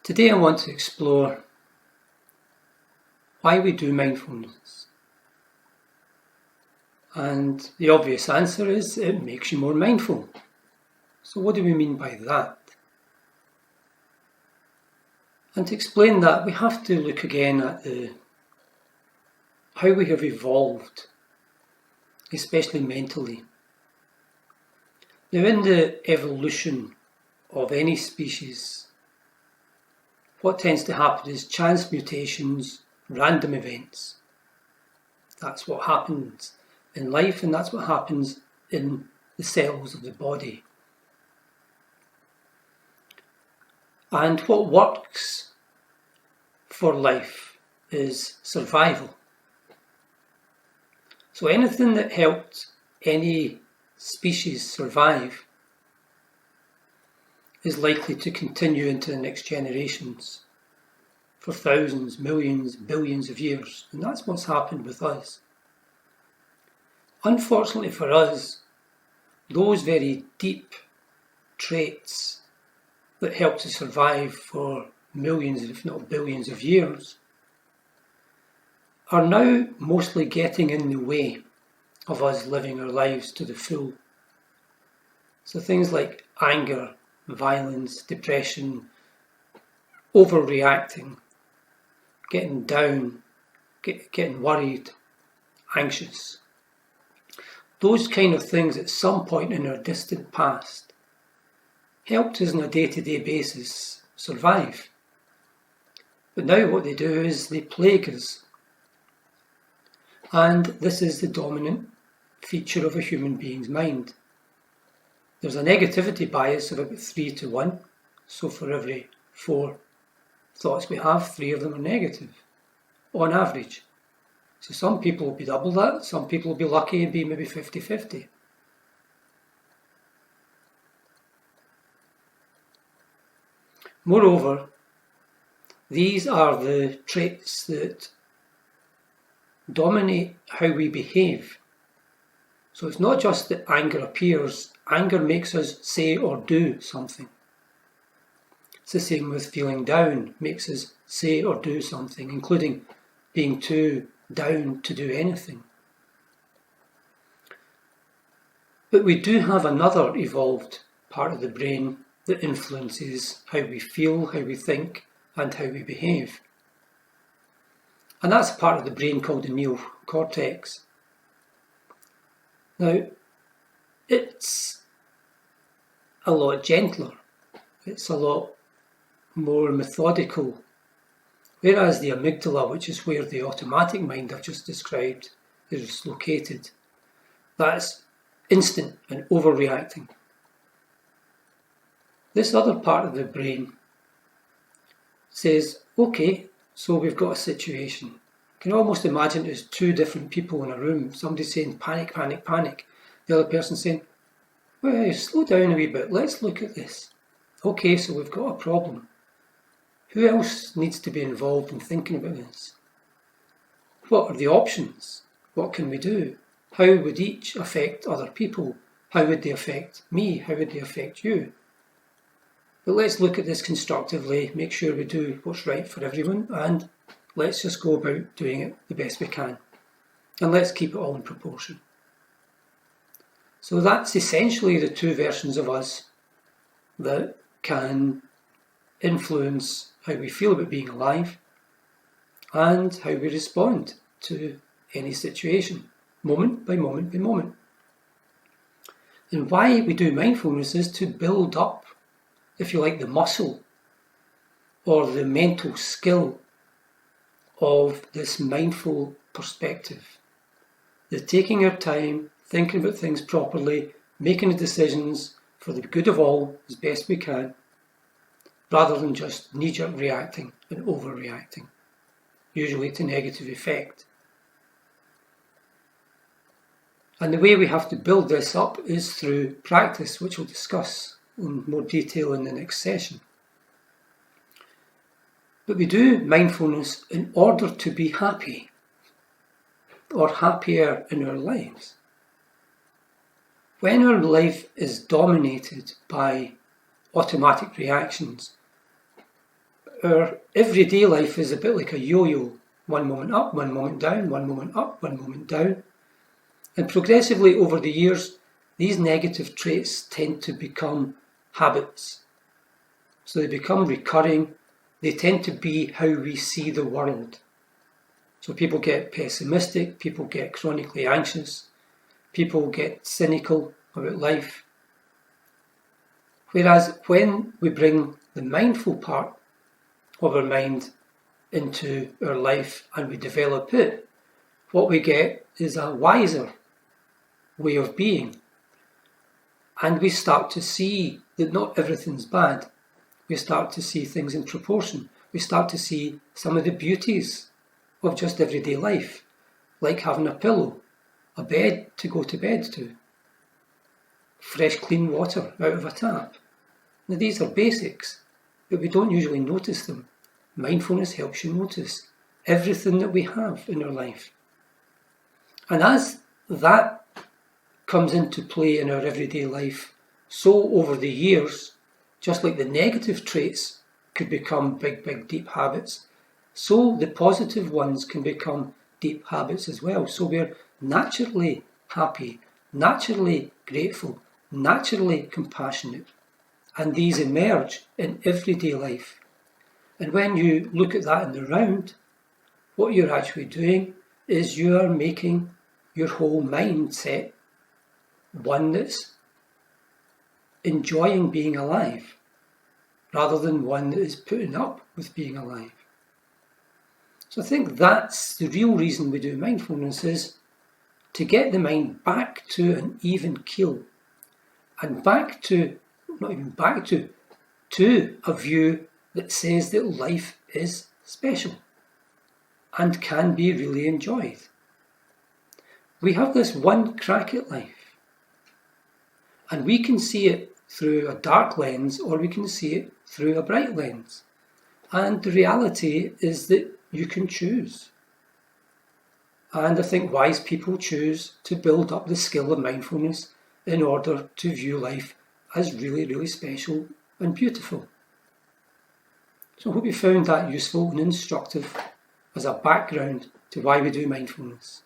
Today I want to explore why we do mindfulness. And the obvious answer is it makes you more mindful. So what do we mean by that? And to explain that, we have to look again at how we have evolved, especially mentally. Now, in the evolution of any species, what tends to happen is chance mutations, random events. That's what happens in life, and that's what happens in the cells of the body. And what works for life is survival. So anything that helped any species survive is likely to continue into the next generations for thousands, millions, billions of years. And that's what's happened with us. Unfortunately for us, those very deep traits that helped us survive for millions, if not billions of years, are now mostly getting in the way of us living our lives to the full. So things like anger, violence, depression, overreacting, getting down, getting worried, anxious. Those kind of things at some point in our distant past helped us on a day-to-day basis survive. But now what they do is they plague us. And this is the dominant feature of a human being's mind. There's a negativity bias of about 3 to 1. So for every 4 thoughts we have, 3 of them are negative, on average. So some people will be double that, some people will be lucky and be maybe 50-50. Moreover, these are the traits that dominate how we behave. So it's not just that anger appears, anger makes us say or do something. It's the same with feeling down, makes us say or do something, including being too down to do anything. But we do have another evolved part of the brain that influences how we feel, how we think, and how we behave. And that's a part of the brain called the neocortex. Now, it's a lot gentler. It's a lot more methodical. Whereas the amygdala, which is where the automatic mind I've just described is located, that's instant and overreacting. This other part of the brain says, okay, so we've got a situation. You can almost imagine it as 2 different people in a room. Somebody saying panic, panic, panic. The other person saying, well, slow down a wee bit, let's look at this. Okay, so we've got a problem. Who else needs to be involved in thinking about this? What are the options? What can we do? How would each affect other people? How would they affect me? How would they affect you? But let's look at this constructively, make sure we do what's right for everyone, and let's just go about doing it the best we can. And let's keep it all in proportion. So that's essentially the 2 versions of us that can influence how we feel about being alive and how we respond to any situation, moment by moment by moment. And why we do mindfulness is to build up, if you like, the muscle or the mental skill of this mindful perspective. The taking our time, thinking about things properly, making the decisions for the good of all as best we can, rather than just knee-jerk reacting and overreacting, usually to negative effect. And the way we have to build this up is through practice, which we'll discuss in more detail in the next session. But we do mindfulness in order to be happy or happier in our lives. When our life is dominated by automatic reactions, our everyday life is a bit like a yo-yo. One moment up, one moment down, one moment up, one moment down. And progressively over the years, these negative traits tend to become habits. So they become recurring. They tend to be how we see the world. So people get pessimistic, people get chronically anxious, people get cynical about life. Whereas when we bring the mindful part of our mind into our life and we develop it, what we get is a wiser way of being. And we start to see that not everything's bad. We start to see things in proportion. We start to see some of the beauties of just everyday life, like having a pillow, a bed to go to bed to, fresh clean water out of a tap. Now these are basics, but we don't usually notice them. Mindfulness helps you notice everything that we have in our life. And as that comes into play in our everyday life, so over the years, just like the negative traits could become big, deep habits, so the positive ones can become deep habits as well. So we're naturally happy, naturally grateful, naturally compassionate. And these emerge in everyday life. And when you look at that in the round, what you're actually doing is you are making your whole mindset one that's enjoying being alive, rather than one that is putting up with being alive. So I think that's the real reason we do mindfulness, is to get the mind back to an even keel, and back to, not even back to a view that says that life is special and can be really enjoyed. We have this one crack at life, and we can see it through a dark lens or we can see it through a bright lens. And the reality is that you can choose. And I think wise people choose to build up the skill of mindfulness in order to view life as really special and beautiful. So I hope you found that useful and instructive as a background to why we do mindfulness.